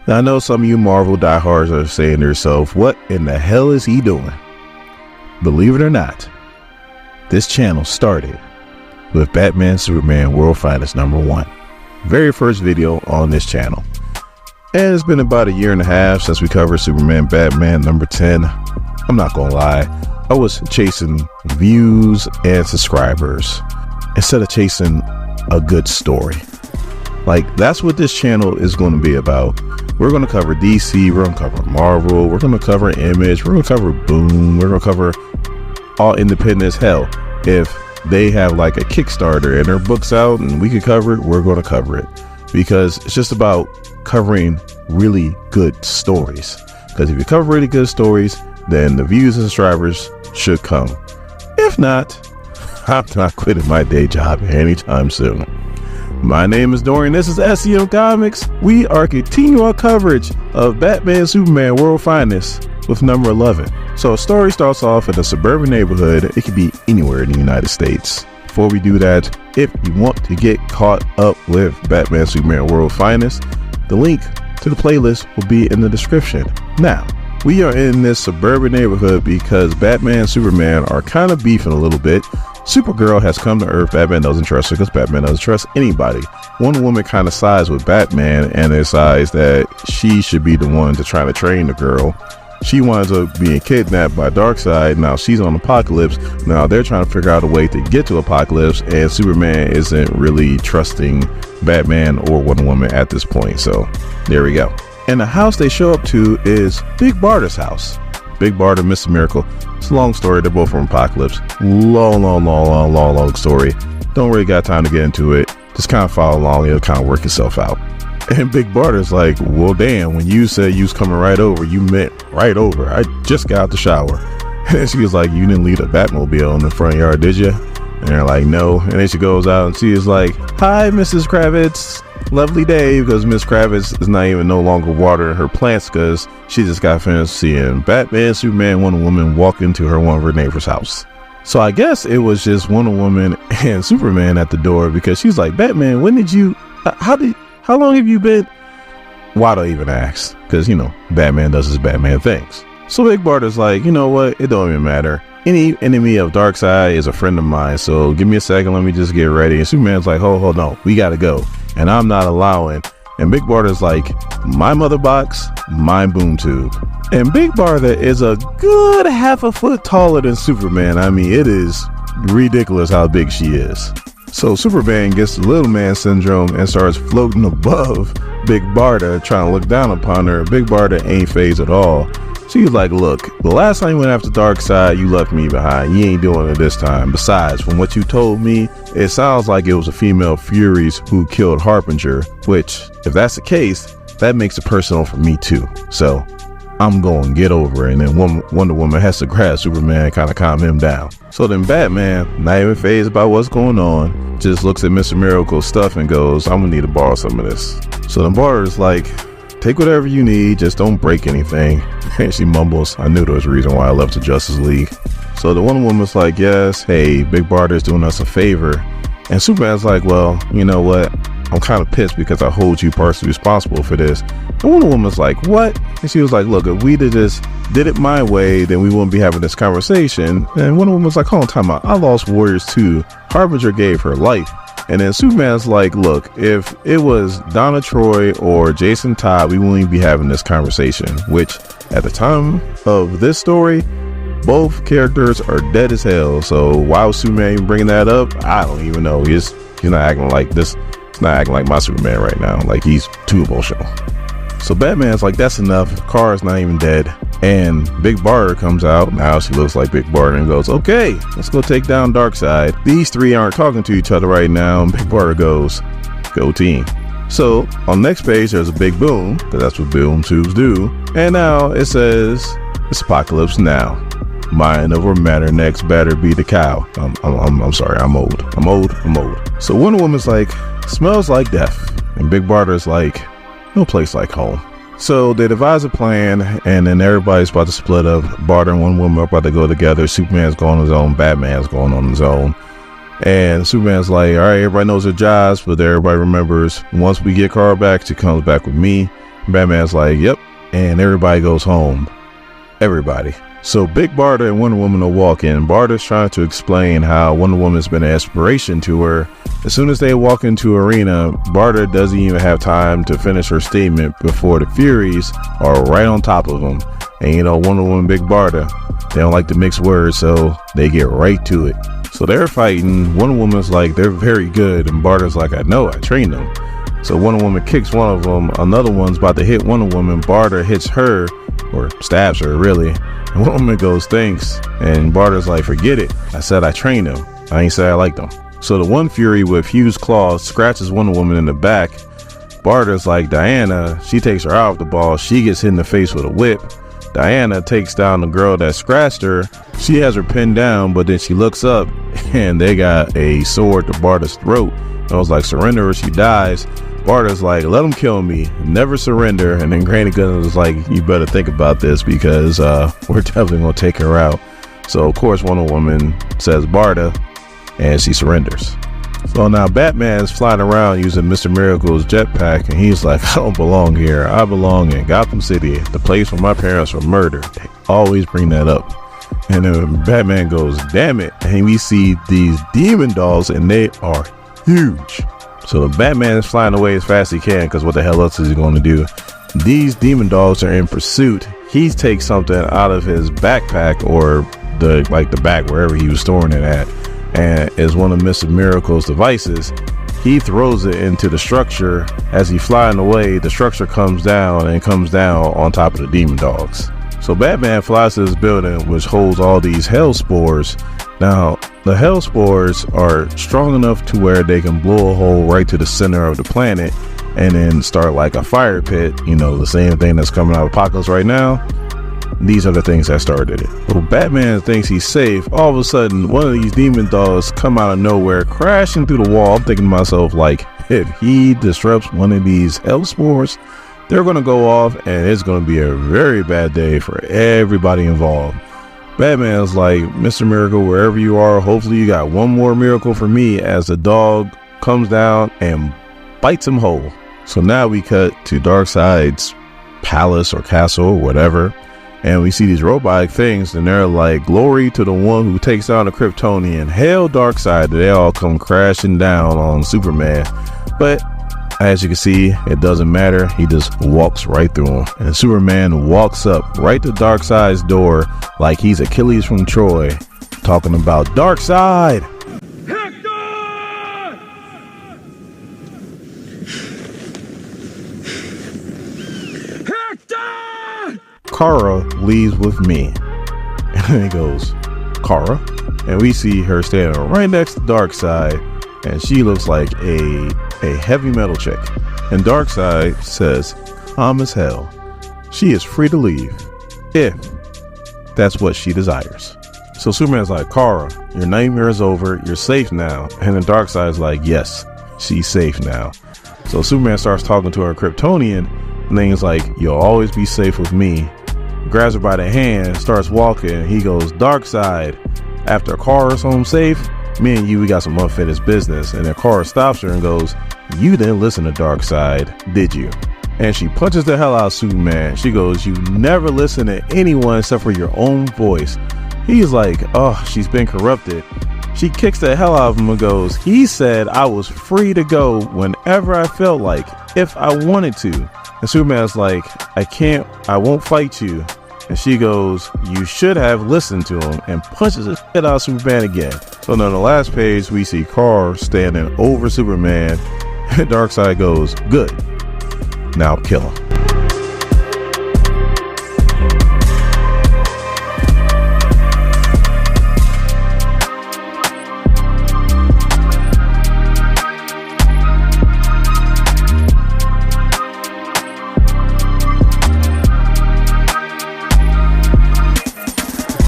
Now, I know some of you Marvel diehards are saying to yourself, what in the hell is he doing? Believe it or not, this channel started with Batman Superman World Finest #1. Very first video on this channel. And it's been about a year and a half since we covered Superman Batman #10. I'm not gonna lie, I was chasing views and subscribers instead of chasing a good story. Like, that's what this channel is going to be about. We're going to cover DC, we're going to cover Marvel, we're going to cover Image, we're going to cover Boom, we're going to cover all independents. Hell, if they have like a Kickstarter and their book's out and we could cover it, we're going to cover it. Because it's just about covering really good stories. Because if you cover really good stories, then the views and subscribers should come. If not, I'm not quitting my day job anytime soon. My name is Dorian, this is SCM Comics. We are continuing our coverage of Batman Superman World Finest with number 11. So a story starts off in a suburban neighborhood. It could be anywhere in the United States. Before we do that, if you want to get caught up with Batman Superman World Finest, the link to the playlist will be in the description. Now, we are in this suburban neighborhood because Batman and Superman are kind of beefing a little bit. Supergirl has come to Earth. Batman doesn't trust her because Batman doesn't trust anybody. Wonder Woman kind of sides with Batman and decides that she should be the one to try to train the girl. She winds up being kidnapped by Darkseid. Now she's on Apocalypse. Now they're trying to figure out a way to get to Apocalypse, and Superman isn't really trusting Batman or Wonder Woman at this point. So there we go. And the house they show up to is Big Barda's house. Big Barda, Mr. Miracle. It's a long story. They're both from Apocalypse. Long story. Don't really got time to get into it. Just kind of follow along. It'll kind of work itself out. And Big Barda's like, well, damn, when you said you was coming right over, you meant right over. I just got out the shower. And she was like, you didn't leave a Batmobile in the front yard, did you? And they're like, no. And then she goes out and she is like, hi, Mrs. Kravitz. Lovely day, because Miss Kravitz is not even no longer watering her plants because she just got finished seeing Batman, Superman, Wonder Woman walk into one of her neighbor's house. So I guess it was just Wonder Woman and Superman at the door because she's like, Batman, when did you, how long have you been? Why do I even ask? Because, you know, Batman does his Batman things. So Big Barda's like, you know what? It don't even matter. Any enemy of Darkseid is a friend of mine. So give me a second. Let me just get ready. And Superman's like, hold on. We got to go. And I'm not allowing. And Big Barda's like, my mother box, my boom tube. And Big Barda is a good half a foot taller than Superman. I mean, it is ridiculous how big she is. So Superman gets the little man syndrome and starts floating above Big Barda, trying to look down upon her. Big Barda ain't phased at all. She's like, look, the last time you went after Darkseid, you left me behind. You ain't doing it this time. Besides, from what you told me, it sounds like it was a female Furies who killed Harbinger, which, if that's the case, that makes it personal for me too. So I'm going to get over it. And then Wonder Woman has to grab Superman and kind of calm him down. So then Batman, not even phased about what's going on, just looks at Mr. Miracle's stuff and goes, I'm going to need to borrow some of this. So then Barda's like, take whatever you need, just don't break anything. And she mumbles, I knew there was a reason why I left the Justice League. So the Wonder Woman's like, yes, hey, Big Barda is doing us a favor. And Superman's like, well, you know what? I'm kind of pissed because I hold you partially responsible for this. And Wonder Woman's like, what? And she was like, look, if we'd have just did it my way, then we wouldn't be having this conversation. And Wonder Woman's like, hold on, time out. I lost warriors too. Harbinger gave her life. And then Superman's like, look, if it was Donna Troy or Jason Todd, we wouldn't be having this conversation, which at the time of this story, both characters are dead as hell. So why was Superman even bringing that up? I don't even know. He's not acting like this. He's not acting like my Superman right now. Like, he's too emotional. So Batman's like, that's enough. Kara's not even dead. And Big Barda comes out. Now she looks like Big Barda and goes, okay, let's go take down Darkseid. These three aren't talking to each other right now. And Big Barda goes, go team. So on the next page, there's a big boom, because that's what boom tubes do. And now it says, it's Apocalypse now. Mind over matter, next better be the cow. I'm sorry, I'm old. So Wonder Woman's like, smells like death. And Big Barda's like, no place like home. So they devise a plan, and then everybody's about to split up. Barda and Wonder Woman are about to go together. Superman's going on his own. Batman's going on his own. And Superman's like, all right, everybody knows their jobs, but everybody remembers once we get Kara back, she comes back with me. Batman's like, yep. And everybody goes home. Everybody. So Big Barda and Wonder Woman are walking. Barda's trying to explain how Wonder Woman's been an inspiration to her. As soon as they walk into arena, Barda doesn't even have time to finish her statement before the Furies are right on top of them. And you know, Wonder Woman, Big Barda, they don't like to mix words, so they get right to it. So they're fighting. Wonder Woman's like, they're very good, and Barda's like, I know, I trained them. So Wonder Woman kicks one of them. Another one's about to hit Wonder Woman. Barda hits her, or stabs her, really. And Wonder Woman goes, thanks. And Barda's like, forget it. I said I trained them. I ain't say I liked them. So the one Fury with fused claws scratches Wonder Woman in the back. Barda's like, Diana. She takes her out of the ball. She gets hit in the face with a whip. Diana takes down the girl that scratched her. She has her pinned down, but then she looks up and they got a sword to Barda's throat. I was like, surrender or she dies. Barda's like, let them kill me, never surrender. And then Granny Goodness was like, you better think about this because we're definitely gonna take her out. So of course Wonder Woman says Barda, and she surrenders. So now Batman's flying around using Mr. Miracle's jetpack, and he's like, I don't belong here. I belong in Gotham City, the place where my parents were murdered. They always bring that up. And then Batman goes, damn it. And we see these demon dolls, and they are huge. So the Batman is flying away as fast as he can, because what the hell else is he going to do? These demon dolls are in pursuit. He takes something out of his backpack, or the back wherever he was storing it at, and is one of Mr. Miracle's devices. He throws it into the structure. As he's flying away, the structure comes down and comes down on top of the demon dogs. So Batman flies to this building which holds all these hell spores. Now the hell spores are strong enough to where they can blow a hole right to the center of the planet and then start like a fire pit, you know, the same thing that's coming out of Apocalypse right now. These are the things that started it. Well, Batman thinks he's safe. All of a sudden, one of these demon dolls come out of nowhere, crashing through the wall. I'm thinking to myself, like, if he disrupts one of these hell spores, they're going to go off, and it's going to be a very bad day for everybody involved. Batman's like, Mr. Miracle, wherever you are, hopefully you got one more miracle for me, as the dog comes down and bites him whole. So now we cut to Darkseid's palace or castle or whatever. And we see these robotic things, and they're like, glory to the one who takes down the Kryptonian. Hail Darkseid. They all come crashing down on Superman. But as you can see, it doesn't matter. He just walks right through them. And Superman walks up right to Darkseid's door like he's Achilles from Troy, talking about Darkseid. Kara leaves with me. And he goes, Kara? And we see her standing right next to Darkseid, and she looks like a heavy metal chick. And Darkseid says, calm as hell. She is free to leave if that's what she desires. So Superman's like, Kara, your nightmare is over. You're safe now. And then Darkseid's like, yes, she's safe now. So Superman starts talking to her Kryptonian, and then he's like, you'll always be safe with me. Grabs her by the hand, starts walking. He goes, Darkseid, after Kara's home safe, me and you, we got some unfinished business. And then Kara stops her and goes, you didn't listen to Darkseid, did you? And she punches the hell out of Superman. She goes, you never listen to anyone except for your own voice. He's like, oh, she's been corrupted. She kicks the hell out of him and goes, he said I was free to go whenever I felt like, if I wanted to. And Superman's like, I won't fight you. And she goes, you should have listened to him, and punches the shit out of Superman again. So then on the last page, we see Kara standing over Superman, and Darkseid goes, good, now kill him.